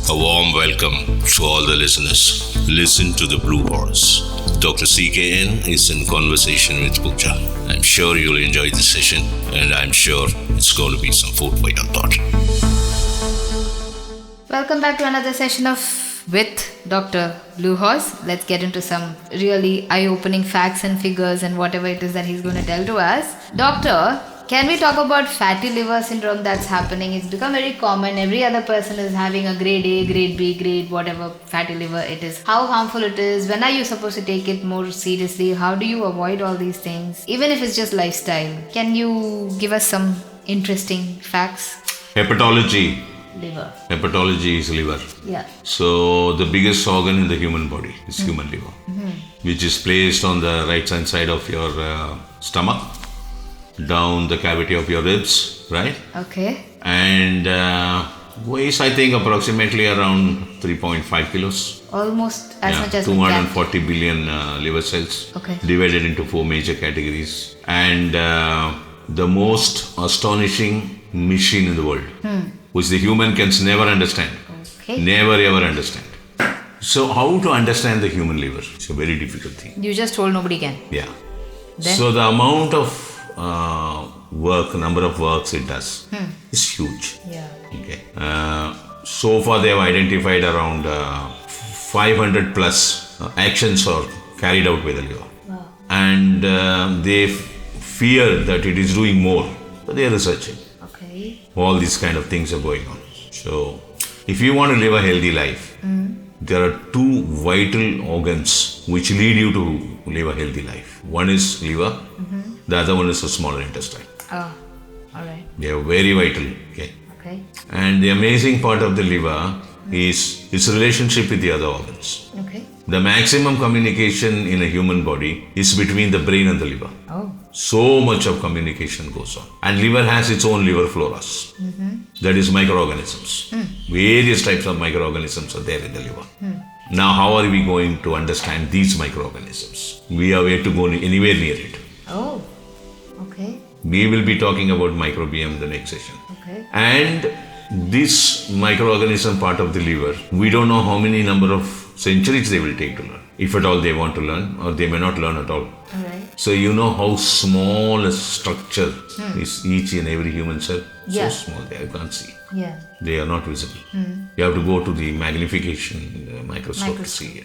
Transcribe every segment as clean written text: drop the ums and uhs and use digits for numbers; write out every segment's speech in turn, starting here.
A warm welcome to all the listeners. Listen to the Blue Horse. Dr.C.K.N. is in conversation with Pooja. I'm sure you'll enjoy this session, and I'm sure it's going to be some food for your thought. Welcome back to another session of with Dr. Blue Horse. Let's get into some really eye-opening facts and figures and whatever it is that he's going to tell to us. Doctor, can we talk about fatty liver syndrome that's happening? It's become very common. Every other person is having a grade A, grade B, grade whatever fatty liver it is. How harmful it is? When are you supposed to take it more seriously? How do you avoid all these things? Even if it's just lifestyle. Can you give us some interesting facts? Hepatology. Liver. Hepatology is liver. Yeah. So the biggest organ in the human body is human liver, which is placed on the right hand side of your stomach, down the cavity of your ribs, right? Okay. And weighs, I think, approximately around 3.5 kilos. Almost as much as 240 billion liver cells, Okay. divided into 4 major categories. And the most astonishing machine in the world, which the human can never understand. Okay. Never ever understand. So how to understand the human liver? It's a very difficult thing. You just told nobody can. Yeah. Then? So the amount of number of works it does is huge. Yeah. Okay. So far they have identified around 500 plus actions are carried out by the liver. Wow. And they fear that it is doing more. So they are researching. Okay. All these kind of things are going on. So if you want to live a healthy life, there are two vital organs which lead you to live a healthy life. One is liver, the other one is the smaller intestine. Oh, all right. They are very vital. Okay. Okay. And the amazing part of the liver is its relationship with the other organs. Okay. The maximum communication in a human body is between the brain and the liver. Oh. So much of communication goes on. And liver has its own liver floras. That is microorganisms. Various types of microorganisms are there in the liver. Now, how are we going to understand these microorganisms? We are yet to go anywhere near it. Oh. Okay. We will be talking about microbiome in the next session. Okay. And this microorganism part of the liver, we don't know how many number of centuries they will take to learn. If at all they want to learn, or they may not learn at all. All right. So you know how small a structure is each and every human cell? Yeah. So small, you can't see. Yeah. They are not visible. You have to go to the magnification microscope to see.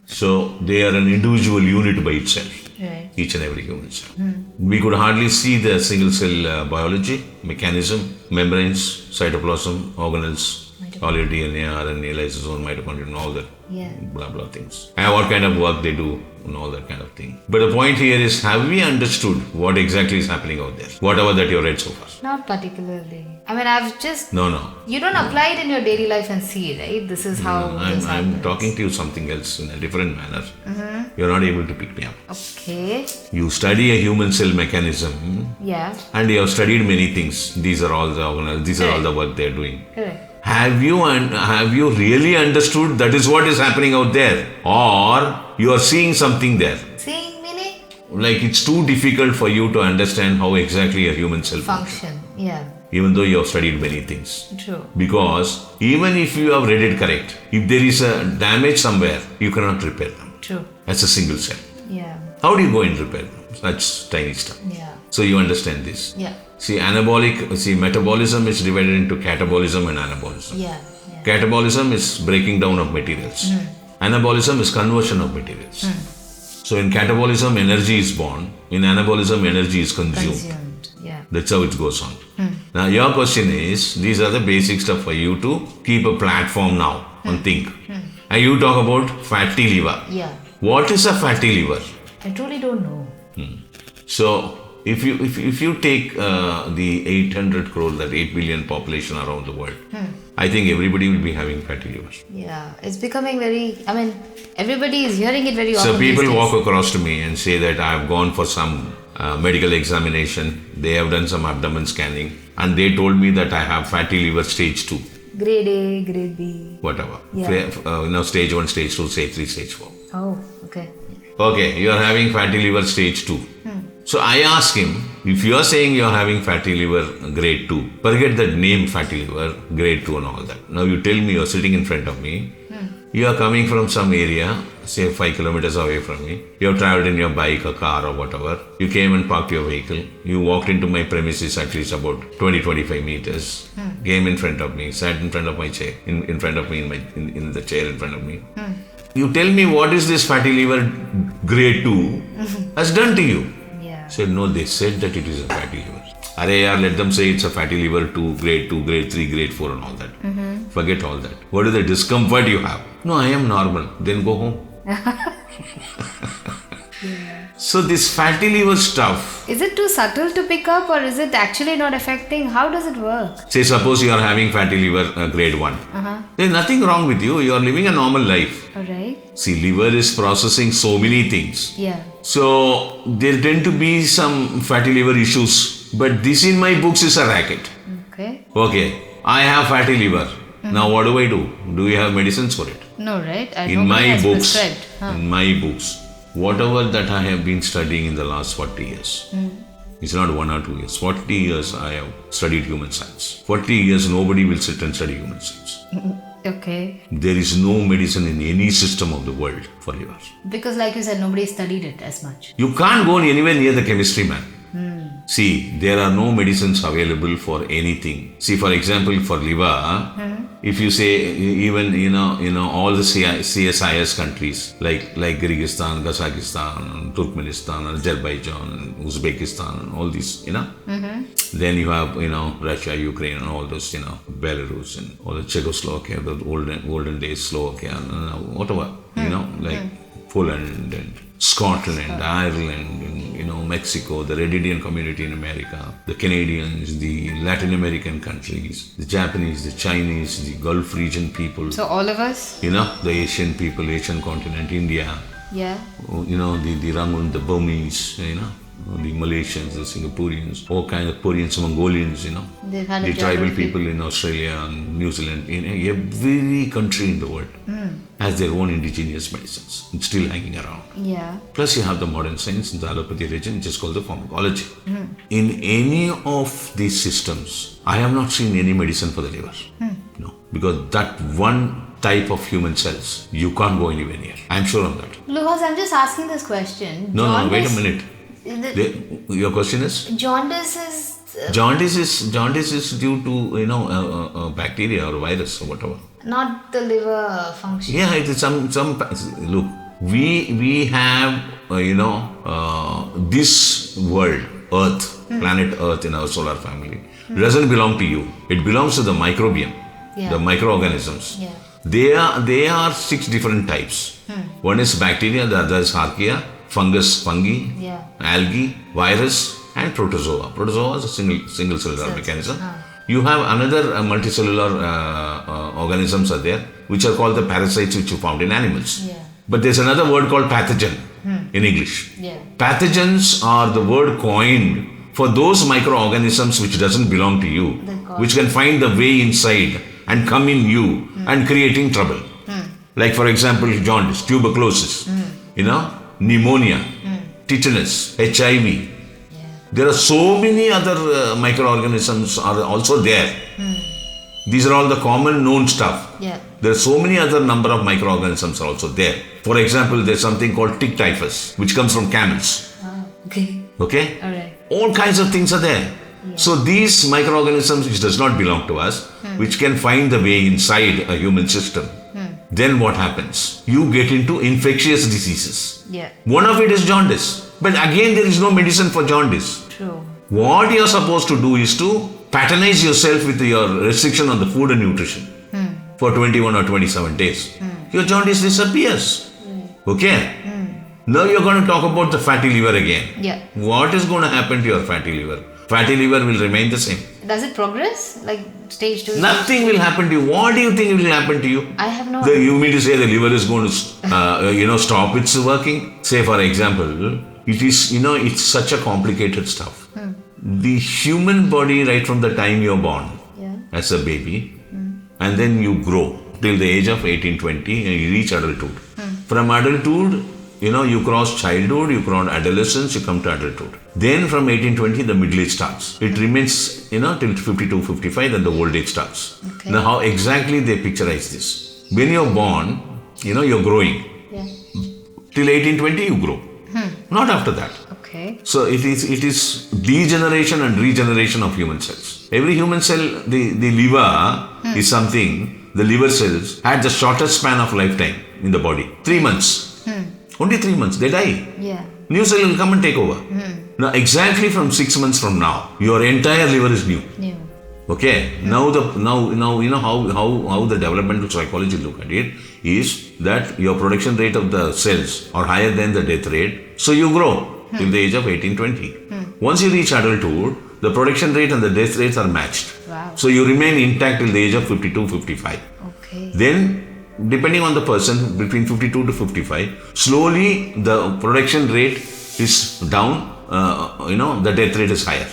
So they are an individual unit by itself. Right. Each and every human cell. We could hardly see the single cell biology, mechanism, membranes, cytoplasm, organelles, all your DNA, RNA, lysosome, mitochondria, and all that blah blah things. And what kind of work they do and all that kind of thing. But the point here is, have we understood what exactly is happening out there? Whatever that you read so far. Not particularly. I mean, I've just... No. You don't apply it in your daily life and see, right? This is how this I'm happens. talking to you something else in a different manner. You're not able to pick me up. Okay. You study a human cell mechanism, Yeah. and you have studied many things. These are all the organelles. These are all the work they're doing. Correct. Have you really understood that is what is happening out there, or you are seeing something there? Seeing meaning? Like it's too difficult for you to understand how exactly a human cell functions, Function. Yeah. even though you have studied many things. True. Because even if you have read it correct, if there is a damage somewhere, you cannot repair them. True. As a single cell. Yeah. How do you go and repair them? Such tiny stuff. Yeah. So you understand this. Yeah. Metabolism is divided into catabolism and anabolism. Yeah. Catabolism is breaking down of materials. Anabolism is conversion of materials. So in catabolism, energy is born. In anabolism, energy is consumed. Yeah. That's how it goes on. Now your question is, these are the basic stuff for you to keep a platform now and think. And you talk about fatty liver. Yeah. What is a fatty liver? I truly don't know. So if you take the 800 crore, that 8 billion population around the world, I think everybody will be having fatty liver. Yeah. It's becoming very... I mean, everybody is hearing it very often. So people these days. walk across to me and say that I have gone for some medical examination. They have done some abdomen scanning and they told me that I have fatty liver stage 2. Grade A, grade B. Whatever. Yeah. Stage 1, stage 2, stage 3, stage 4. Oh, okay. Okay, you are having fatty liver stage 2. So I asked him, if you are saying you are having fatty liver grade 2, forget that name fatty liver grade 2 and all that. Now you tell me, you are sitting in front of me, you are coming from some area, say 5 kilometers away from me. You have traveled in your bike or car or whatever. You came and parked your vehicle. You walked into my premises at least about 20-25 meters. Came in front of me, sat in front of my chair, in front of me, in the chair in front of me. You tell me what is this fatty liver grade 2 has done to you. Yeah. Said, no, they said that it is a fatty liver. Let them say it's a fatty liver 2, grade 3, grade 4 and all that. Forget all that. What is the discomfort you have? No, I am normal. Then go home. So this fatty liver stuff. Is it too subtle to pick up, or is it actually not affecting? How does it work? Say suppose you are having fatty liver grade 1. There is nothing wrong with you. You are living a normal life. Alright. See, liver is processing so many things. Yeah. So there tend to be some fatty liver issues. But this in my books is a racket. Okay. I have fatty liver. Now what do I do? Do you have medicines for it? No, right? In my books, whatever that I have been studying in the last 40 years, it's not 1 or 2 years, 40 years I have studied human science. 40 years nobody will sit and study human science. Okay. There is no medicine in any system of the world for liver. Because like you said, nobody studied it as much. You can't go anywhere near the chemistry, man. See, there are no medicines available for anything. See, for example, for liver, if you say even all the CSIS countries like Kyrgyzstan, Kazakhstan, Turkmenistan, Azerbaijan, Uzbekistan, all these, then you have Russia, Ukraine, and all those, Belarus and all the Czechoslovakia, the olden days Slovakia, and whatever, like Poland and Scotland, Ireland, and, Mexico, the Red Indian community in America, the Canadians, the Latin American countries, the Japanese, the Chinese, the Gulf region people. So all of us? The Asian people, Asian continent, India. Yeah. The Rangun, the Burmese, the Malaysians, the Singaporeans, all kinds of Koreans, Mongolians, the tribal people in Australia and New Zealand, every country in the world has their own indigenous medicines. It's still hanging around. Yeah. Plus you have the modern science in the allopathy region, which is called the pharmacology. In any of these systems, I have not seen any medicine for the liver. No, because that one type of human cells, you can't go anywhere near. I'm sure of that. Lucas, I'm just asking this question. No, wait a minute. Your question is? Jaundice is due to bacteria or virus or whatever. Not the liver function. Yeah, it is some. Look, we have this world, Earth, planet Earth in our solar family. It doesn't belong to you. It belongs to the microbiome, the microorganisms. Yeah. They are 6 different types. One is bacteria, the other is archaea, fungi, algae, virus, and protozoa. Protozoa is a single cellular mechanism. You have another multicellular organisms are there, which are called the parasites, which you found in animals. Yeah. But there's another word called pathogen in English. Yeah. Pathogens are the word coined for those microorganisms which doesn't belong to you, which can find the way inside and come in you and creating trouble. Like for example, jaundice, tuberculosis, pneumonia, tetanus, HIV. There are so many other microorganisms are also there. These are all the common known stuff. Yeah. There are so many other number of microorganisms are also there. For example, there's something called tick typhus, which comes from camels. Okay. All right. All kinds of things are there. Yeah. So these microorganisms which does not belong to us, which can find the way inside a human system, then what happens? You get into infectious diseases. Yeah. One of it is jaundice. But again, there is no medicine for jaundice. True. What you are supposed to do is to patronize yourself with your restriction on the food and nutrition for 21 or 27 days. Your jaundice disappears. Okay? Now you're going to talk about the fatty liver again. Yeah. What is going to happen to your fatty liver? Fatty liver will remain the same. Does it progress? Like stage 2? Nothing will happen to you. What do you think will happen to you? I have no idea. You mean to say the liver is going to stop its working? Say for example, it is, it's such a complicated stuff. The human body, right from the time you're born as a baby, and then you grow till the age of 18, 20 and you reach adulthood. From adulthood, you cross childhood, you cross adolescence, you come to adulthood. Then from 1820, the middle age starts. It remains, till 52, 55, then the old age starts. Okay. Now, how exactly they picturize this? When you're born, you're growing. Yeah. Till 1820, you grow. Not after that. Okay. So it is degeneration and regeneration of human cells. Every human cell, the liver is something, the liver cells had the shortest span of lifetime in the body. 3 months. Only 3 months, they die. Yeah. New cell will come and take over. Now exactly from 6 months from now, your entire liver is new. New. Okay. Now how the developmental psychology look at it is that your production rate of the cells are higher than the death rate. So you grow till the age of 18-20. Once you reach adulthood, the production rate and the death rates are matched. Wow. So you remain intact till the age of 52-55. Okay. Then, depending on the person, between 52 to 55, slowly the production rate is down, the death rate is higher.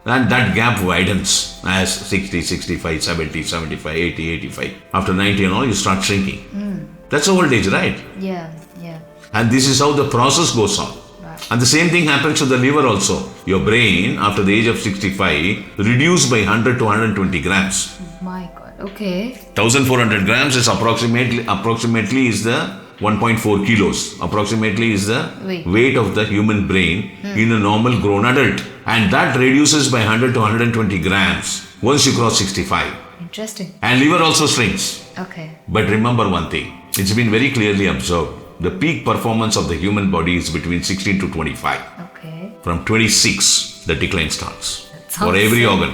And that gap widens as 60, 65, 70, 75, 80, 85. After 90 and all, you start shrinking. That's old age, right? Yeah. And this is how the process goes on. Wow. And the same thing happens to the liver also. Your brain, after the age of 65, reduced by 100 to 120 grams. My God. Okay. 1400 grams is approximately is the 1.4 kilos. Approximately is the weight of the human brain in a normal grown adult. And that reduces by 100 to 120 grams once you cross 65. Interesting. And liver also shrinks. Okay. But remember one thing. It's been very clearly observed. The peak performance of the human body is between 16 to 25. Okay. From 26, the decline starts. For sounds every so- organ.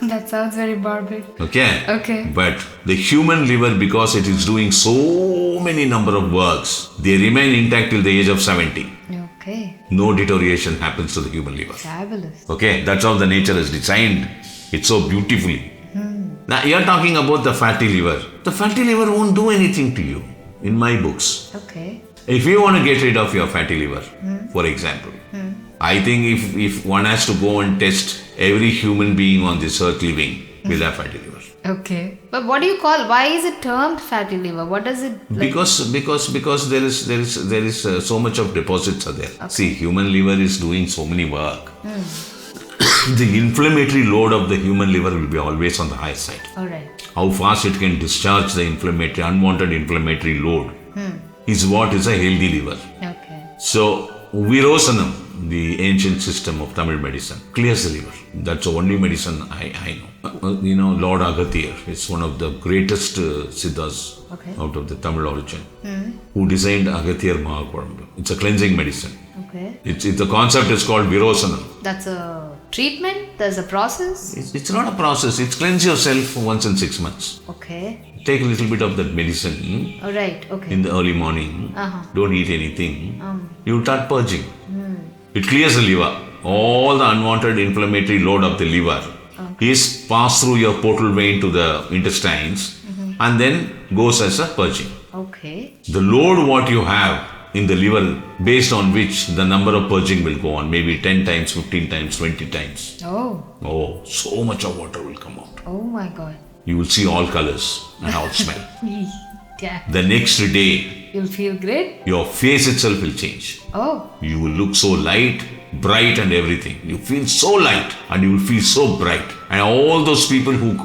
That sounds very barbaric. Okay. But the human liver, because it is doing so many number of works, they remain intact till the age of 70. Okay. No deterioration happens to the human liver. Fabulous. Okay, that's how the nature has designed it so beautifully. Now you're talking about the fatty liver. The fatty liver won't do anything to you in my books. Okay. If you want to get rid of your fatty liver, for example, I think if one has to go and test every human being on this earth living will have fatty liver. Okay. But what do you call? Why is it termed fatty liver? What does it? Because there is so much of deposits are there. Okay. See, human liver is doing so many work. The inflammatory load of the human liver will be always on the high side. All right. How fast it can discharge the unwanted inflammatory load is what is a healthy liver. Okay. So, Virosanam, the ancient system of Tamil medicine, clears the liver. That's the only medicine I know. Lord Agathir is one of the greatest siddhas out of the Tamil origin, who designed Agathir Mahakurambu. It's a cleansing medicine. Okay. The concept is called Virosanam. That's a treatment? There's a process? It's not a process. It's cleanse yourself once in 6 months. Okay. Take a little bit of that medicine All right. Okay. in the early morning. Don't eat anything. You'll start purging. It clears the liver. All the unwanted inflammatory load of the liver is passed through your portal vein to the intestines and then goes as a purging. Okay. The load what you have in the liver, based on which the number of purging will go on, maybe 10 times, 15 times, 20 times. Oh, so much of water will come out. Oh my God. You will see all colors and all smell. Yeah. The next day, You'll feel great? your face itself will change. Oh. You will look so light, bright and everything. You feel so light and you will feel so bright. And all those people who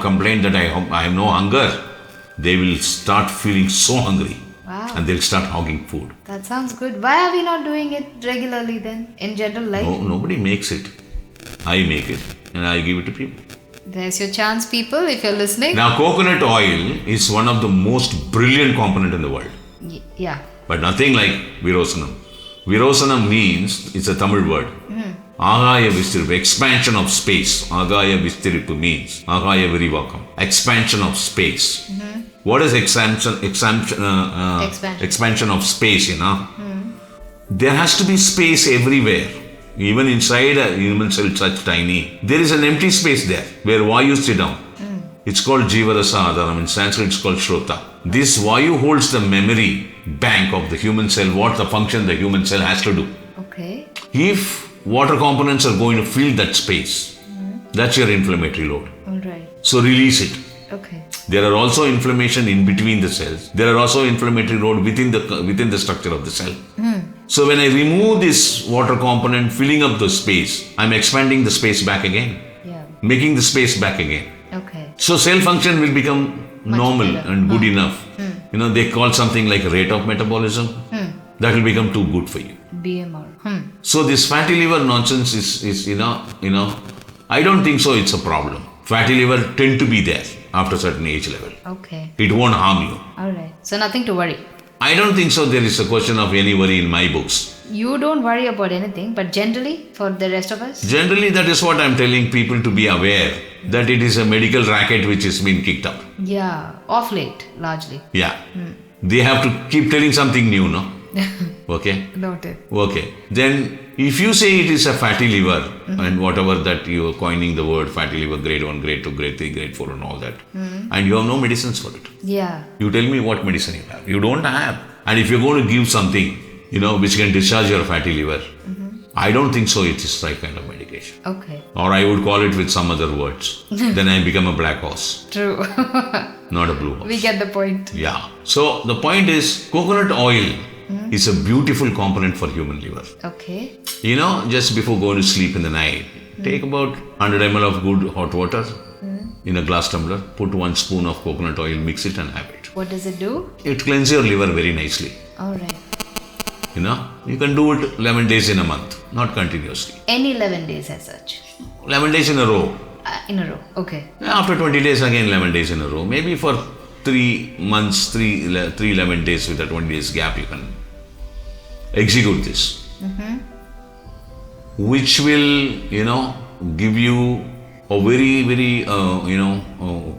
complain that I have no hunger, they will start feeling so hungry. Wow. And they'll start hogging food. That sounds good. Why are we not doing it regularly then? In general life? No, nobody makes it. I make it and I give it to people. There's your chance, people, if you're listening. Now, coconut oil is one of the most brilliant component in the world. Yeah. But nothing like Virosanam. Virosanam means, it's a Tamil word. Agaya Vistiripu, expansion of space. Agaya Vistiripu means Agaya Virivakam, expansion of space. What is expansion of space, There has to be space everywhere. Even inside a human cell such tiny, there is an empty space there where Vayu sit down. It's called Jivarasa Adharam. In Sanskrit, it's called Shrota. This Vayu holds the memory bank of the human cell, what the function the human cell has to do. Okay. If water components are going to fill that space, that's your inflammatory load. All right. So release it. Okay. There are also inflammation in between the cells. There are also inflammatory road within the structure of the cell. So when I remove this water component, filling up the space, I'm expanding the space back again, Yeah. making the space back again. Okay. So cell function will become normal better. and good enough. They call something like rate of metabolism. That will become too good for you. BMR. So this fatty liver nonsense is I don't think so it's a problem. Fatty liver tend to be there after certain age level. Okay. It won't harm you. All right. So nothing to worry. I don't think so there is a question of any worry in my books. You don't worry about anything, but generally for the rest of us? Generally, that is what I'm telling people to be aware that it is a medical racket which has been kicked up. Yeah. Off late, largely. Yeah. They have to keep telling something new, no? Okay? Noted. Okay. Then, if you say it is a fatty liver and whatever that you are coining the word fatty liver, grade 1, grade 2, grade 3, grade 4 and all that, and you have no medicines for it. Yeah. You tell me what medicine you have. You don't have. And if you're going to give something, which can discharge your fatty liver, I don't think so it is right kind of medication. Okay. Or I would call it with some other words. Then I become a black horse, True. not a blue horse. We get the point. Yeah. So the point is, coconut oil is a beautiful component for human liver. Okay. Just before going to sleep in the night, take about 100 ml of good hot water in a glass tumbler, put 1 spoon of coconut oil, mix it and have it. What does it do? It cleanses your liver very nicely. All right. You can do it 11 days in a month, not continuously. Any 11 days as such? 11 days in a row. In a row. Okay. After 20 days, again 11 days in a row. Maybe for 3 months, 11 days with a 20 days gap, you can execute this. Which will, give you a very, very,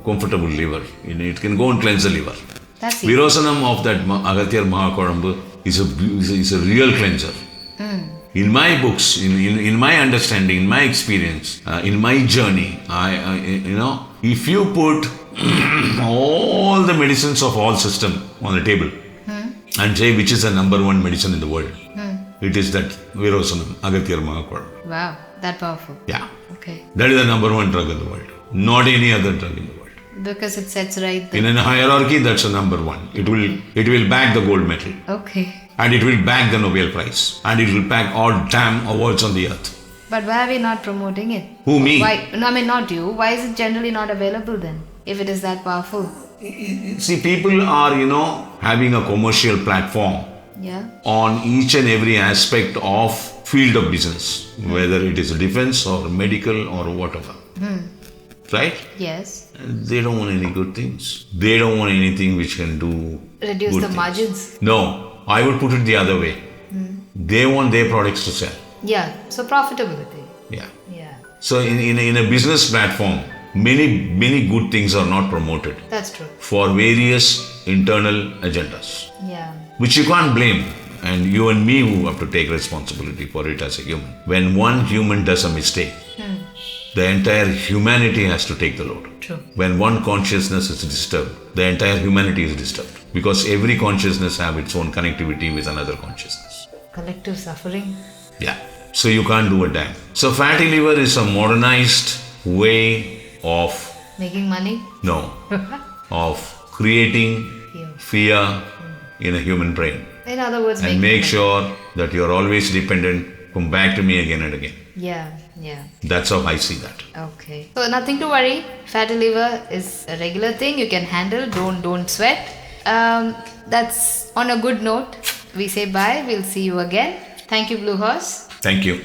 comfortable liver. It can go and cleanse the liver. That's it. Virosanam of that Agatyar Mahakodambu is a real cleanser. In my books, in my understanding, in my experience, in my journey, if you put all the medicines of all system on the table and say which is the number 1 medicine in the world, it is that Virosanam, Agatyar Mahakodambu. Wow. That powerful. Yeah. Okay. That is the number 1 drug in the world. Not any other drug in the world. Because it sets right. In a hierarchy, that's a number 1. It will back the gold medal. Okay. And it will back the Nobel Prize. And it will back all damn awards on the earth. But why are we not promoting it? Who, me? Why? No, I mean not you. Why is it generally not available then? If it is that powerful. See, people are, having a commercial platform Yeah. on each and every aspect of field of business. Whether it is defense or medical or whatever. Right? Yes. They don't want any good things. They don't want anything which can do Reduce good the things. margins. No, I would put it the other way. They want their products to sell. Yeah. So profitability. Yeah. Yeah. So in a business platform, many good things are not promoted That's true. for various internal agendas, Yeah. which you can't blame. And you and me who have to take responsibility for it as a human. When one human does a mistake, the entire humanity has to take the load. True. When one consciousness is disturbed, the entire humanity is disturbed. Because every consciousness have its own connectivity with another consciousness. Collective suffering. Yeah. So you can't do a damn. So fatty liver is a modernized way of, Making money. no, of creating fear in a human brain. In other words, And make sure that you're always dependent. Come back to me again and again. Yeah. Yeah. That's how I see that. Okay. So nothing to worry. Fatty liver is a regular thing you can handle. Don't sweat. That's on a good note. We say bye. We'll see you again. Thank you, Blue Horse. Thank you.